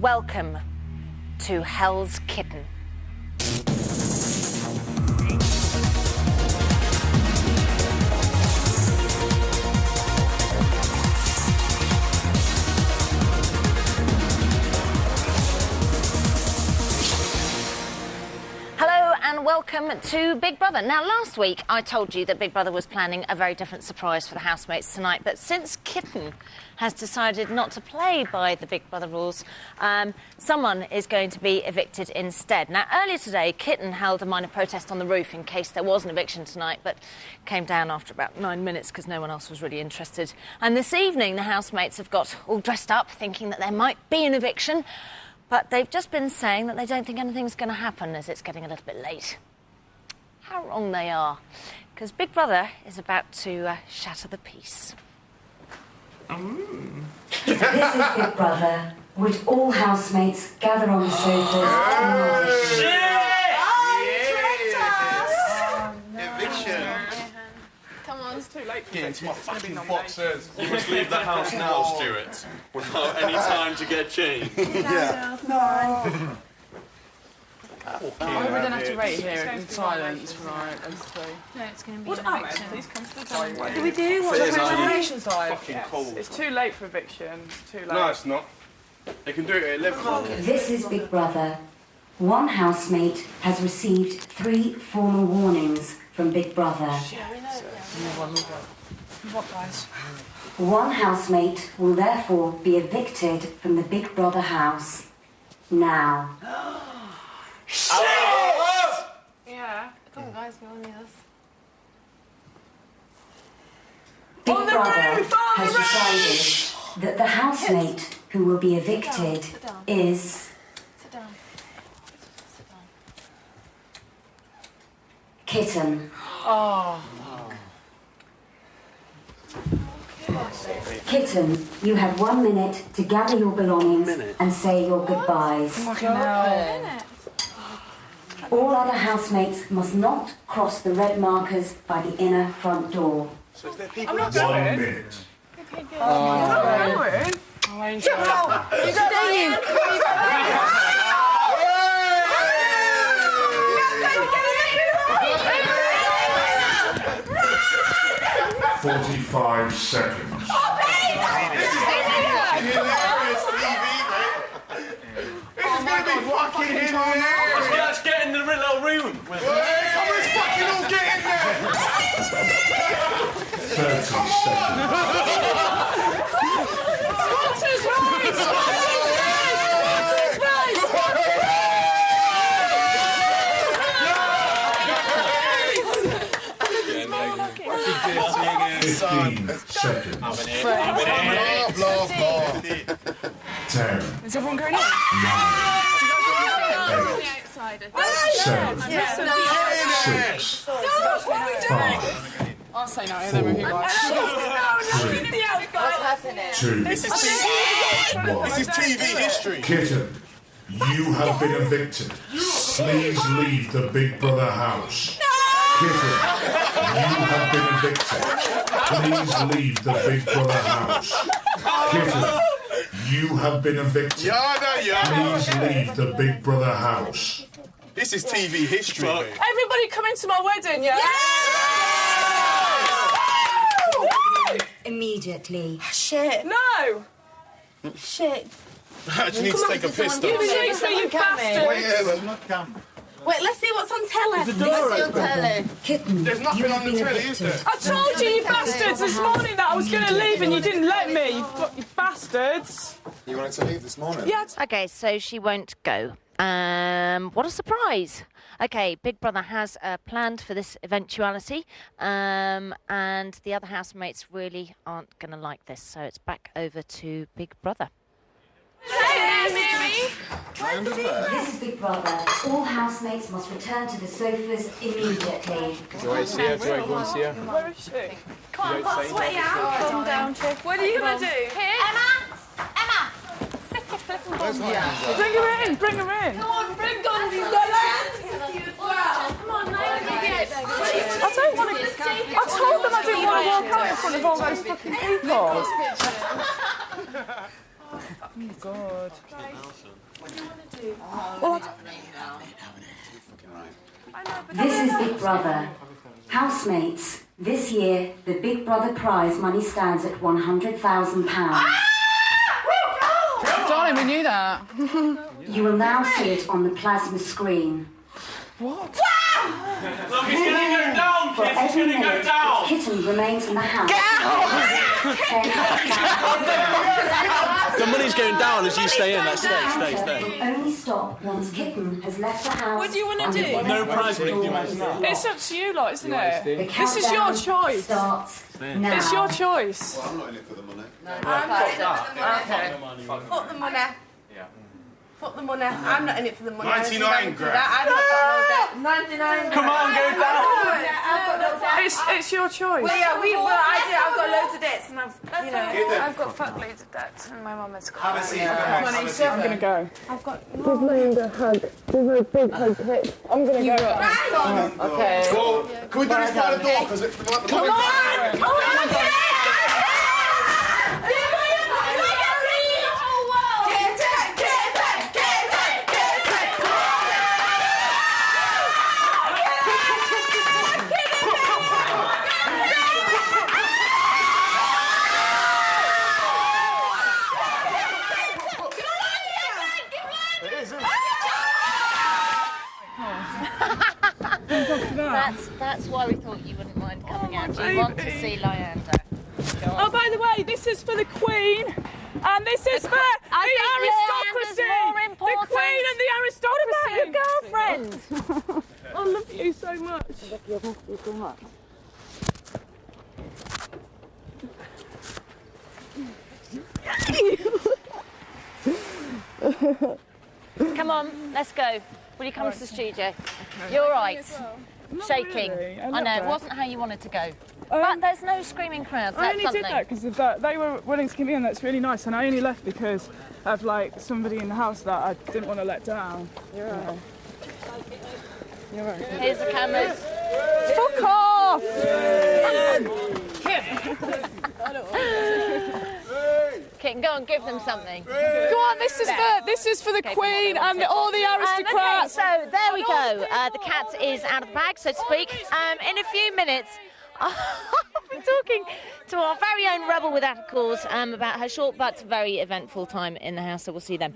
welcome to Hell's Kitten. And welcome to Big Brother. Now, last week I told you that Big Brother was planning a very different surprise for the housemates tonight, but since Kitten has decided not to play by the Big Brother rules, someone is going to be evicted instead. Now, earlier today, Kitten held a minor protest on the roof in case there was an eviction tonight, but came down after about 9 minutes because no one else was really interested. And this evening, the housemates have got all dressed up, thinking that there might be an eviction, but they've just been saying that they don't think anything's going to happen as it's getting a little bit late. How wrong they are, because Big Brother is about to shatter the peace. This is Big Brother. Would all housemates gather on the sofas? Eviction. Come on, it's too late for Get into my fucking boxers. You must leave the house now, Stuart, without any time to get changed. Yeah. No. We're going to have to wait here in silence for like No, it's going to be an eviction. Please come to the dining room. What do we do? What's the reservation time? Fucking cold. It's too late for eviction. It's too late. No, it's not. They can do it at 11. This is Big Brother. One housemate has received 3 formal warnings from Big Brother. What, guys? One housemate will therefore be evicted from the Big Brother house now. Yeah. Come on, guys, we all need us. Big Brother has decided that the housemate who will be evicted is Sit down. Sit down. Kitten. Oh. Kitten, you have 1 minute to gather your belongings and say your goodbyes. Fucking hell. All other housemates must not cross the red markers by the inner front door. So is there people I'm not outside? going. 1 minute. Okay, good. I'm not going. I ain't going. You're staying. 45 seconds. This is hilarious TV, mate. This is going to be fucking hilarious. Let's get in the little room. Hey, come on, let's fucking all get in there. 30 seconds. Sponsors right! Sponsors right! 15 seconds. 10. Is everyone going in? 9. 8. 7. 6. 5. I'll say no, and then we'll hear right. 2. This is TV history. Kitten, you have been evicted. Please leave the Big Brother house. Kitten, you have been evicted. Please leave the Big Brother house. Kitten, you have been evicted. Please leave the Big Brother house. This is TV history, mate. Everybody come into my wedding, yeah? Immediately. Shit. No! Shit. I just need to take a piss, though. You bastard! Wait, let's see what's on telly. Let's see on telly. Kitten, There's nothing you have on the been telly, is evicted. there? I told you, you bastards, this morning that I was going to leave and you didn't let me, you bastards. You wanted to leave this morning? Yeah. OK, so she won't go. What a surprise. OK, Big Brother has planned for this eventuality, and the other housemates really aren't going to like this, so it's back over to Big Brother. Hey, Mary. This is Big Brother. All housemates must return to the sofas immediately. Do I see her? Do I go and see her? Where is she? Come on, got sweaty out. Calm down, chick. What are you going to do? Here. Emma. Sit your flipping bum. Bring her in, bring her in. Come on, bring guns, you guys. Come on, now. I don't want to... I told them I didn't want to walk out in front of all those fucking people. God. What do you want to do? This is Big Brother. Housemates, this year the Big Brother prize money stands at £100,000. Darling, we knew that. You will now see it on the plasma screen. What? Look, it's going to go down, For kids. It's every going to go minute down. Kitten remains in the house. The money's going down as you stay in. Let's stay. Will only stop once Kitten has left the house. What do you want to do? No prize money. It's up to you lot, isn't it? The This is your countdown choice. starts now. It's your choice. I'm not in it for the money. I'm not in it for the money. Fuck the money. Fuck the money. I'm not in it for the money. 99 grand. I've not got no debt. 99. Come on, go down. I've got no debt. It's your choice. Well, yeah, I do. I've got loads of debts, and I've got fuckloads of debts, and my mum has got. Have a seat. I'm gonna go. I've got. Give Melinda a hug. Give her a big hug, Pip. I'm gonna go. Okay. Well, can we do this by the door? Because it's like the Come on! That's why we thought you wouldn't mind coming out. You want to see Lyanda. Oh, by the way, this is for the Queen, and this is for the aristocracy. The Queen and the aristocracy. Your girlfriend. I love you so much. I love you so much. Come on, let's go. Will you come to the studio? You're all right. Shaking. Really. I know, it wasn't how you wanted to go. But there's no screaming crowds. I That's only something. did that because of that. They were willing to keep me in. That's really nice. And I only left because of like somebody in the house that I didn't want to let down. You're right. You're right. Here's the cameras. Fuck off! Kitten, go and give them something. Go on, this is for the Queen and all the aristocrats. Okay, so there we go. The cat is out of the bag, so to speak. In a few minutes, I'll be talking to our very own rebel without a cause about her short but very eventful time in the house, so we'll see them.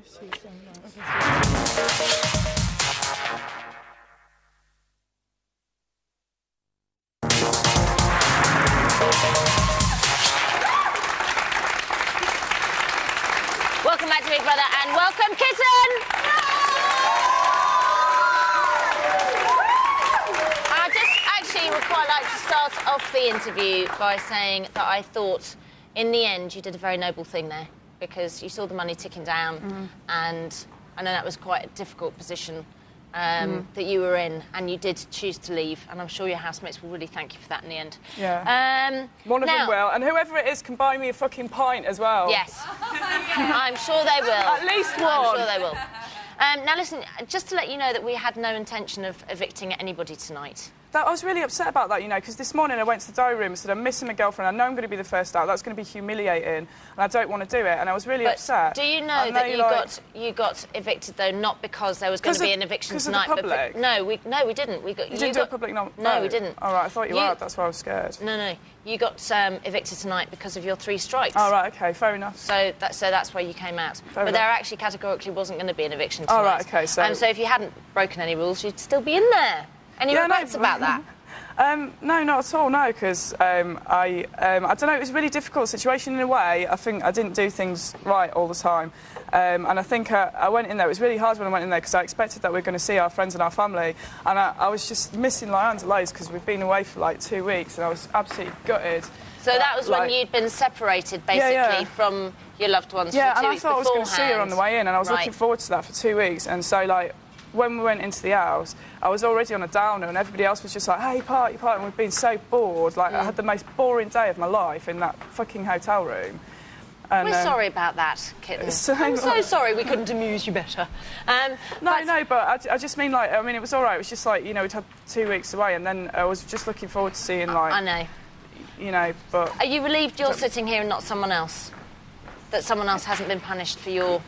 Welcome back to Big Brother and welcome Kitten! I just actually would quite like to start off the interview by saying that I thought in the end you did a very noble thing there because you saw the money ticking down and I know that was quite a difficult position that you were in and you did choose to leave and I'm sure your housemates will really thank you for that in the end. Yeah. One of them will, and whoever it is can buy me a fucking pint as well. Yes. I'm sure they will. At least one. I'm sure they will. Now listen, just to let you know that we had no intention of evicting anybody tonight. I was really upset about that, you know, because this morning I went to the diary room and said, I'm missing my girlfriend, I know I'm going to be the first out, that's going to be humiliating, and I don't want to do it, and I was really upset. Do you know that you got evicted, though, not because there was going to be an eviction tonight? Of the public? But no, we didn't. You didn't do a public vote? No, we didn't. All right, I thought you had, that's why I was scared. No. You got evicted tonight because of your 3 strikes. Oh, right, OK, fair enough. So that's why you came out. But there actually categorically wasn't going to be an eviction tonight. Oh, right, OK, so... so if you hadn't broken any rules, you'd still be in there. Any regrets about that? No, not at all, no, because I don't know, it was a really difficult situation in a way. I think I didn't do things right all the time. And I think I went in there, it was really hard when I went in there because I expected that we were going to see our friends and our family. And I was just missing Lyanda loads because we've been away for like 2 weeks and I was absolutely gutted. So that was when you'd been separated, basically, from your loved ones for 2 weeks beforehand. Yeah, and I thought I was going to see her on the way in and I was looking forward to that for 2 weeks. And so, like, when we went into the house, I was already on a downer and everybody else was just like, hey, party, and we'd been so bored. Like, I had the most boring day of my life in that fucking hotel room. And, we're sorry about that, Kitten. I'm so sorry we couldn't amuse you better. But I just mean, like, I mean, it was all right. It was just like, you know, we'd had 2 weeks away and then I was just looking forward to seeing, like... I know. You know, but... Are you relieved you're sitting here and not someone else? that someone else hasn't been punished for your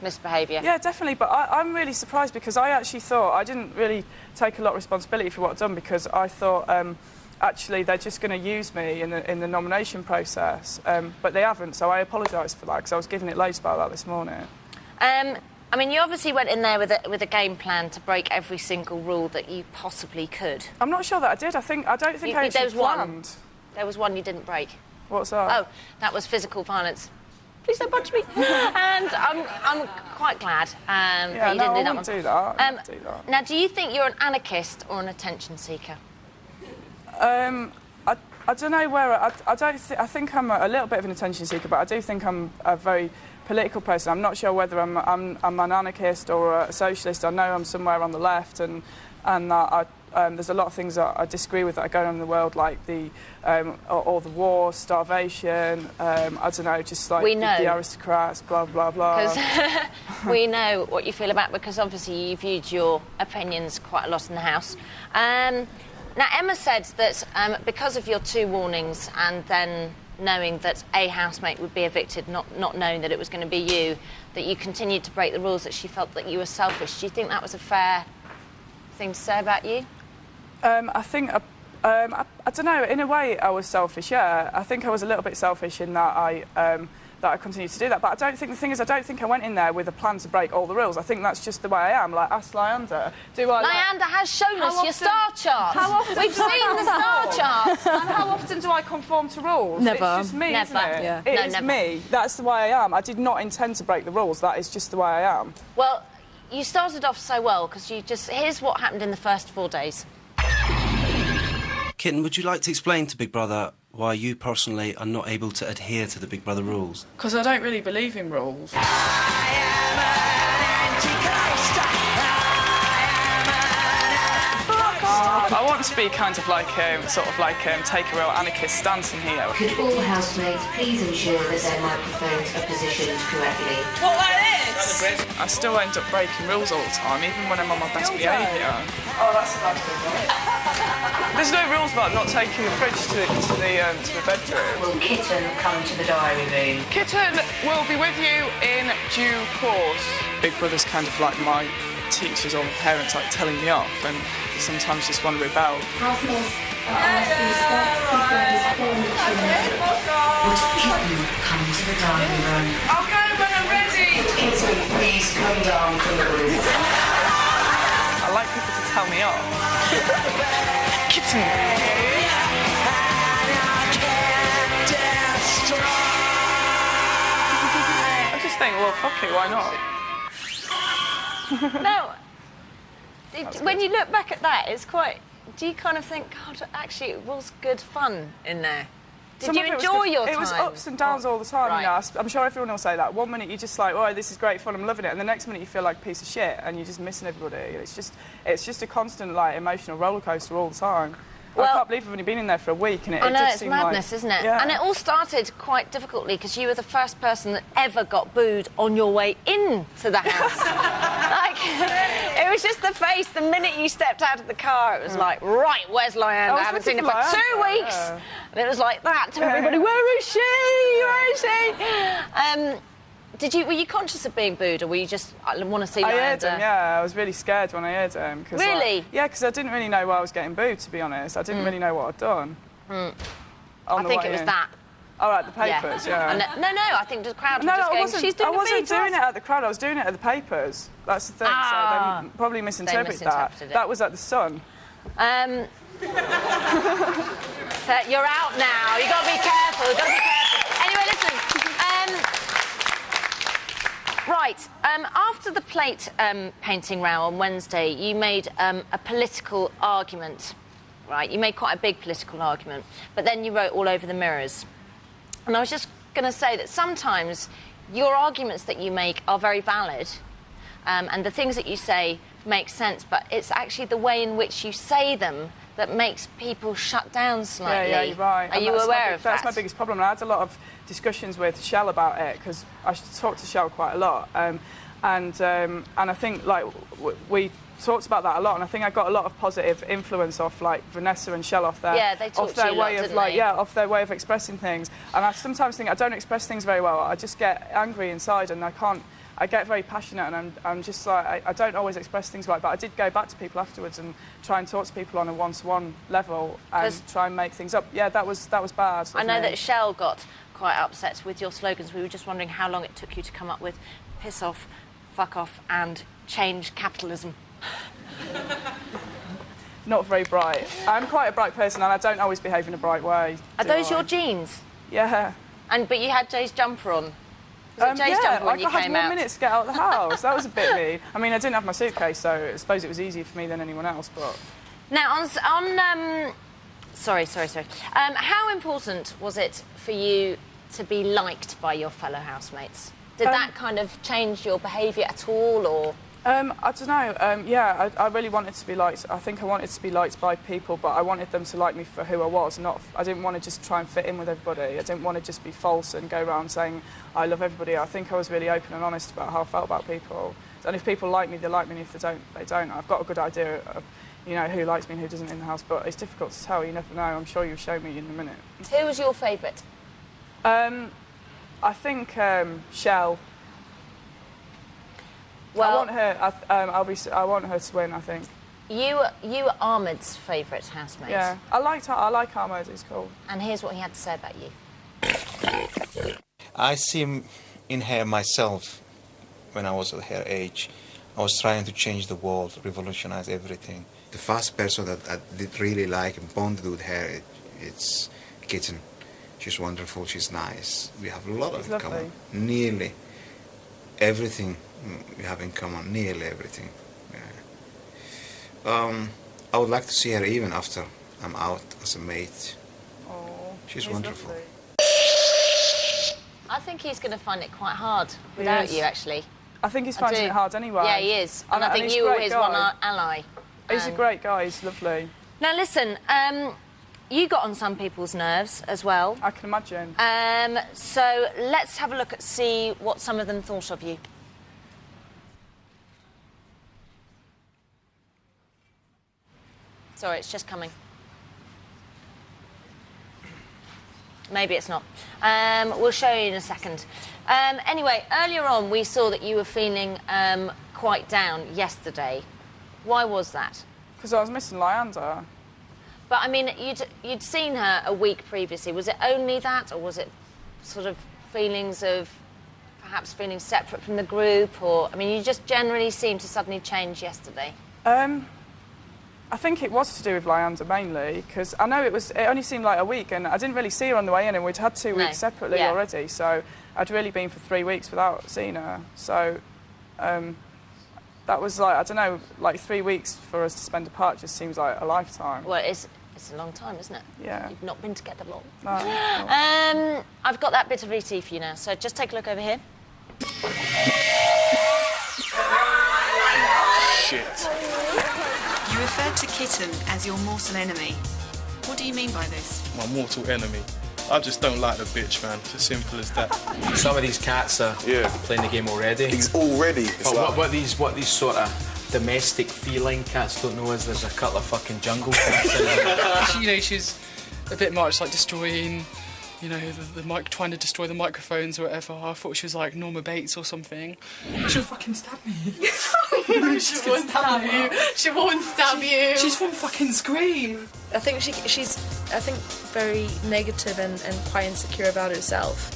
misbehaviour. Yeah, definitely. But I'm really surprised because I actually thought I didn't really take a lot of responsibility for what I'd done because I thought actually they're just going to use me in the nomination process, but they haven't. So I apologise for that because I was giving it loads about that this morning. I mean, you obviously went in there with a game plan to break every single rule that you possibly could. I'm not sure that I did. I don't think I actually planned. There was one you didn't break. What's that? Oh, that was physical violence. Please don't punch me. And I'm quite glad that you didn't do that one. Do that. I wouldn't do that. Now, do you think you're an anarchist or an attention seeker? I don't know where. I think I'm a little bit of an attention seeker, but I do think I'm a very political person. I'm not sure whether I'm an anarchist or a socialist. I know I'm somewhere on the left, and that there's a lot of things that I disagree with that are going on in the world, like all the war, starvation. I don't know, just like the aristocrats, blah blah blah. Because we know what you feel about, because obviously you viewed your opinions quite a lot in the House. Now, Emma said that because of your 2 warnings and then knowing that a housemate would be evicted, not knowing that it was going to be you, that you continued to break the rules, that she felt that you were selfish. Do you think that was a fair thing to say about you? I think, I don't know, in a way I was selfish, yeah. I think I was a little bit selfish in that I continued to do that. But I don't think I went in there with a plan to break all the rules. I think that's just the way I am. Like, ask Leander. Leander has shown us your star chart. We've seen the star chart. And how often do I conform to rules? Never. It's just me, Never. isn't it? Yeah. It is me. That's the way I am. I did not intend to break the rules. That is just the way I am. Well, you started off so well, because here's what happened in the first 4 days. Kitten, would you like to explain to Big Brother why you personally are not able to adhere to the Big Brother rules? Because I don't really believe in rules. I want to be kind of like, take a real anarchist stance in here. Could all housemates please ensure that their microphones are positioned correctly? What, like this? I still end up breaking rules all the time, even when I'm on my best behaviour. Oh, that's a bad thing. There's no rules about not taking the fridge to the bedroom. Will Kitten come to the diary room? Kitten will be with you in due course. Big Brother's kind of like my teachers or my parents, like telling me off, and sometimes just want to rebel. Housemates are asked to respect Kitten's Would Kitten come to the dining room? I'll go when I'm ready. Kitten, please come down from the roof. I like people to tell me off. Kitten! I just think, well, fuck it, why not? Now, when you look back at that, it's quite... Do you kind of think, God, actually, it was good fun in there? Did you enjoy your time? It was ups and downs all the time. Right. You know, I'm sure everyone will say that. One minute you're just like, oh, this is great fun, I'm loving it, and the next minute you feel like a piece of shit, and you're just missing everybody. It's just a constant, like, emotional roller coaster all the time. Well, I can't believe I've only been in there for a week, and it it's madness, isn't it? Yeah. And it all started quite difficultly because you were the first person that ever got booed on your way into the house. Like, it was just the face. The minute you stepped out of the car, it was like, right, where's Leander? I haven't seen her for 2 weeks. Yeah. And it was like that to everybody. Where is she? Where is she? Were you conscious of being booed, or were you just, I want to see Leander? I heard him, yeah. I was really scared when I heard him. Really? Because I didn't really know why I was getting booed, to be honest. I didn't really know what I'd done. I think it was that. Oh, right, the papers, yeah. No, I think the crowd was just going, she's doing I wasn't doing it it at the crowd, I was doing it at the papers. That's the thing, so they probably misinterpreted that. it. That was at the Sun. So you're out now. You've got to be careful. Anyway, listen. Right. After the plate painting row on Wednesday, you made a political argument. Right. You made quite a big political argument, but then you wrote all over the mirrors. And I was just going to say that sometimes your arguments that you make are very valid, and the things that you say make sense, but it's actually the way in which you say them that makes people shut down slightly. Yeah, you're right. Are you aware of that? That's my biggest problem. I had a lot of discussions with Shell about it, because I talk to Shell quite a lot. And I think, like, we talked about that a lot, and I think I got a lot of positive influence off like Vanessa and Shell off their they talked off their to you a way lot, of didn't like they? off their way of expressing things. And I sometimes think I don't express things very well. I just get angry inside, and I get very passionate, and I'm just like I don't always express things right. But I did go back to people afterwards and try and talk to people on a one-to-one level and try and make things up. Yeah, that was bad. I know that Shell got quite upset with your slogans. We were just wondering how long it took you to come up with piss off, fuck off and change capitalism. Not very bright. I'm quite a bright person, and I don't always behave in a bright way. Are those your jeans? Yeah. But you had Jay's jumper on. Was it Jay's jumper when you came I had out? 1 minute to get out of the house. That was a bit mean. I mean, I didn't have my suitcase, so I suppose it was easier for me than anyone else, but... Now, sorry. How important was it for you to be liked by your fellow housemates? Did that kind of change your behaviour at all, or...? I don't know. Yeah, I really wanted to be liked. I think I wanted to be liked by people, but I wanted them to like me for who I was. I didn't want to just try and fit in with everybody. I didn't want to just be false and go around saying I love everybody. I think I was really open and honest about how I felt about people. And if people like me, they like me, and if they don't, they don't. I've got a good idea of, who likes me and who doesn't in the house, but it's difficult to tell. You never know. I'm sure you'll show me in a minute. Who was your favourite? I think Shell. Well, I want her. I want her to win. I think. You were Ahmed's favourite housemate. Yeah, I like Ahmed. He's cool. And here's what he had to say about you. I see in her myself. When I was at her age, I was trying to change the world, revolutionize everything. The first person that I did really like and bonded with her, it's Kitten. She's wonderful. She's nice. We have a lot in common. Nearly everything. We have in common, nearly everything. Yeah. I would like to see her even after I'm out as a mate. Oh, she's wonderful. Lovely. I think he's going to find it quite hard without you, actually. I think he's finding it hard anyway. Yeah, he is. And I think you were his one ally. He's a great guy. He's lovely. Now, listen, you got on some people's nerves as well. I can imagine. So let's have a look see what some of them thought of you. Sorry, it's just coming. Maybe it's not. We'll show you in a second. Anyway, earlier on we saw that you were feeling quite down yesterday. Why was that? Because I was missing Lyanda. But, I mean, you'd seen her a week previously. Was it only that, or was it sort of feelings of perhaps feeling separate from the group? Or, I mean, you just generally seemed to suddenly change yesterday. I think it was to do with Lyanda mainly, because I know it only seemed like a week, and I didn't really see her on the way in, and we'd had 2 weeks separately already, so I'd really been for 3 weeks without seeing her. So that was like, I don't know, like 3 weeks for us to spend apart just seems like a lifetime. Well, it's a long time, isn't it? Yeah. You've not been together long. No. I've got that bit of ET for you now, so just take a look over here. Shit. You referred to Kitten as your mortal enemy. What do you mean by this? My mortal enemy. I just don't like the bitch, man. It's as simple as that. Some of these cats are playing the game already. He's already. But what these sort of domestic feline cats don't know is there's a couple of fucking jungle cats in there. She's a bit much, like destroying, the mic, trying to destroy the microphones or whatever. I thought she was like Norma Bates or something. She'll fucking stab me. She won't stab you. She won't stab you. She's from fucking Scream. I think she's very negative and quite insecure about herself.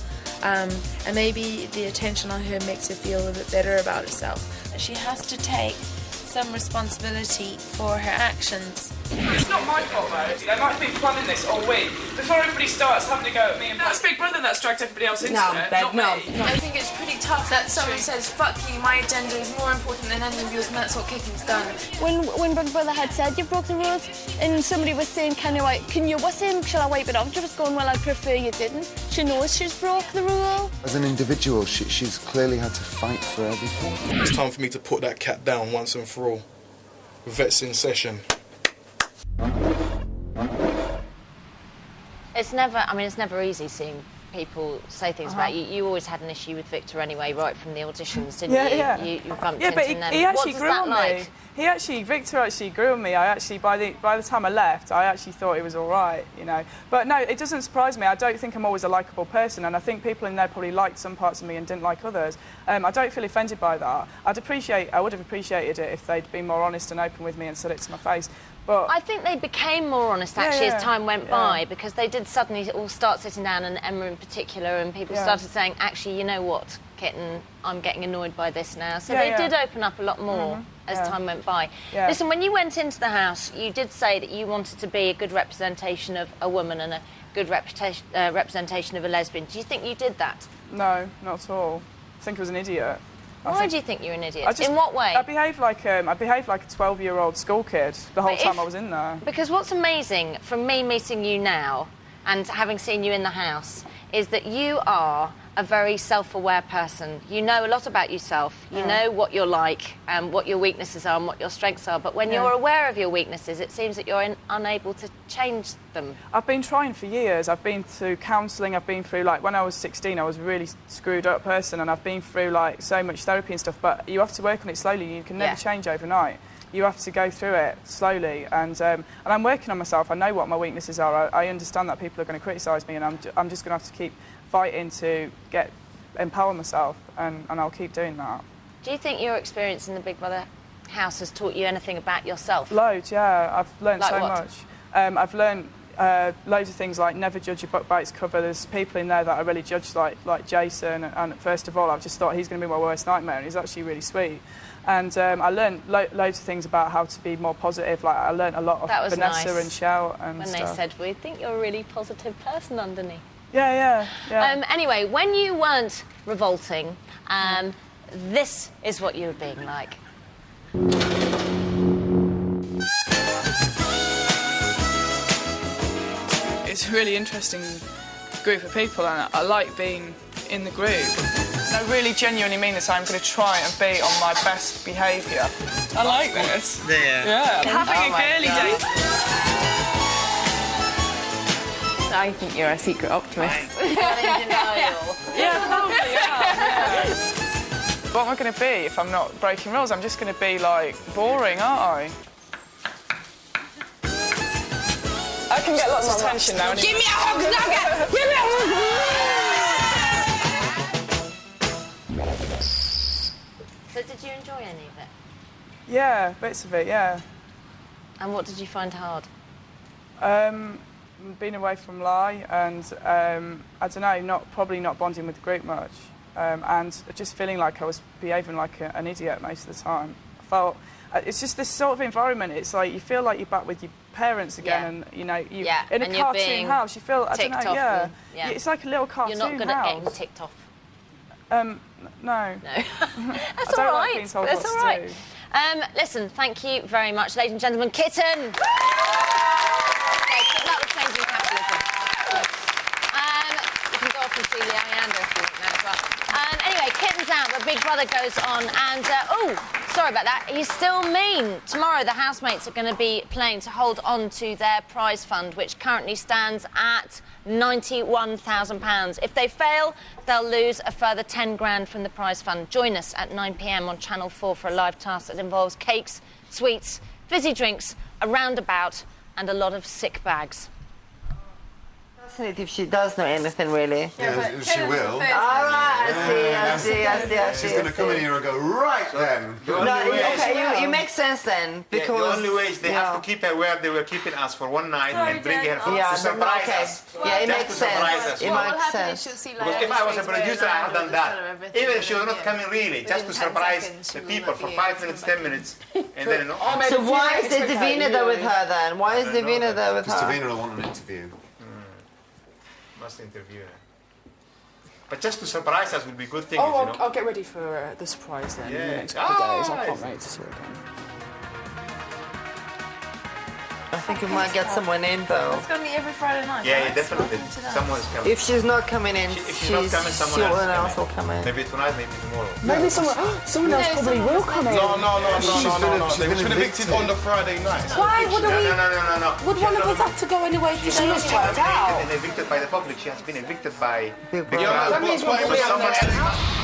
And maybe the attention on her makes her feel a bit better about herself. She has to take some responsibility for her actions. It's not my fault though. They might have been planning this all week. Before everybody starts having to go at me and that's Big Brother that's dragged everybody else into it, not me. I think it's pretty tough that someone says, fuck you, my agenda is more important than any of yours, and that's what Kittens done. When Big Brother had said you broke the rules and somebody was saying, can you with him, shall I wipe it off? She was going, well, I'd prefer you didn't. She knows she's broke the rule. As an individual, she's clearly had to fight for everything. It's time for me to put that cat down once and for all. Vets in session. It's never easy seeing people say things about you. You always had an issue with Victor anyway, right from the auditions, didn't you? Yeah. You bumped yeah, but into them. he actually grew on like? me. Victor actually grew on me. I actually, by the time I left, I actually thought he was all right, you know. But no, it doesn't surprise me. I don't think I'm always a likeable person, and I think people in there probably liked some parts of me and didn't like others. I don't feel offended by that. I would have appreciated it if they'd been more honest and open with me and said it to my face. But I think they became more honest actually as time went by, because they did suddenly all start sitting down, and Emma in particular, and people started saying, actually, you know what, Kitten, I'm getting annoyed by this now. So they did open up a lot more as time went by. Yeah. Listen, when you went into the house, you did say that you wanted to be a good representation of a woman and a good representation of a lesbian. Do you think you did that? No, not at all. I think I was an idiot. Why do you think you're an idiot? In what way? I behaved like a 12-year-old school kid the whole time I was in there. Because what's amazing from me meeting you now and having seen you in the house is that you are a very self-aware person. You know a lot about yourself. You know what you're like and what your weaknesses are and what your strengths are. But when you're aware of your weaknesses, it seems that you're unable to change them. I've been trying for years. I've been through counselling. I've been through, like, when I was 16, I was a really screwed up person, and I've been through, like, so much therapy and stuff. But you have to work on it slowly. You can never change overnight. You have to go through it slowly, and I'm working on myself. I know what my weaknesses are. I understand that people are going to criticise me, and I'm just going to have to keep fighting to empower myself, and I'll keep doing that. Do you think your experience in the Big Brother house has taught you anything about yourself? Loads, yeah. I've learned like so what? much. I've learned loads of things, like never judge a book by its cover. There's people in there that I really judge, like Jason, and first of all, I've just thought he's going to be my worst nightmare, and he's actually really sweet. And I learned loads of things about how to be more positive. Like, I learned a lot of Vanessa and Shell and when stuff. they said, we think you're a really positive person underneath. Yeah. Anyway, when you weren't revolting, this is what you were being like. It's a really interesting group of people, and I like being in the group. I really genuinely mean this. I'm going to try and be on my best behaviour. I like this. Yeah. Having a girly day. I think you're a secret optimist. Yeah, probably, yeah. What am I going to be if I'm not breaking rules? I'm just going to be, like, boring, aren't I? I can get lots of attention now. Give me a hug, Nugget! Give me a hug! So did you enjoy any of it? Yeah, bits of it, yeah. And what did you find hard? Being away from Lai, and I don't know, probably not bonding with the group much, and just feeling like I was behaving like an idiot most of the time. I felt it's just this sort of environment. It's like you feel like you're back with your parents again, and you know, in a cartoon house. You feel, I don't know, it's like a little cartoon house. You're not good at getting ticked off. No. That's all right. Like being told That's what all right. to do. Listen, thank you very much, ladies and gentlemen. Kitten. Good luck with changing capitalism. You can go off and see Leander if you want now as well. Anyway, Kitten's out, but Big Brother goes on, and sorry about that. He's still mean. Tomorrow, the housemates are going to be playing to hold on to their prize fund, which currently stands at £91,000. If they fail, they'll lose a further 10 grand from the prize fund. Join us at 9 p.m. on Channel 4 for a live task that involves cakes, sweets, fizzy drinks, a roundabout, and a lot of sick bags. If she does know anything, really. Yeah, she will. All right, I see. She's going to come in here and go, right then. You make sense then, because... the only way is they have to keep her where they were keeping us for one night and bring her to surprise us. Yeah, it makes sense. It makes sense. Because if I was a producer, I would have done that. Even if she was not coming really, just to surprise the people for 5 minutes, 10 minutes, and then... So why is Davina there with her then? Why is Davina there with her? Because Davina will want an interview. Must interview her. But just to surprise us would be a good thing, you know. I'll get ready for the surprise then in the next Yeah. couple of days. I can't wait to see it again. think we might get someone in though. It's going to be every Friday night. Yeah, right? definitely. Someone's coming. If she's not coming in, Someone else will come in. Maybe tonight, maybe tomorrow. Maybe someone else probably will come in. No. They've been evicted on the Friday night. Why would we? No. Would one of us have to go anyway today? She has been evicted by the public. She has been evicted by... Yeah, that means we're going to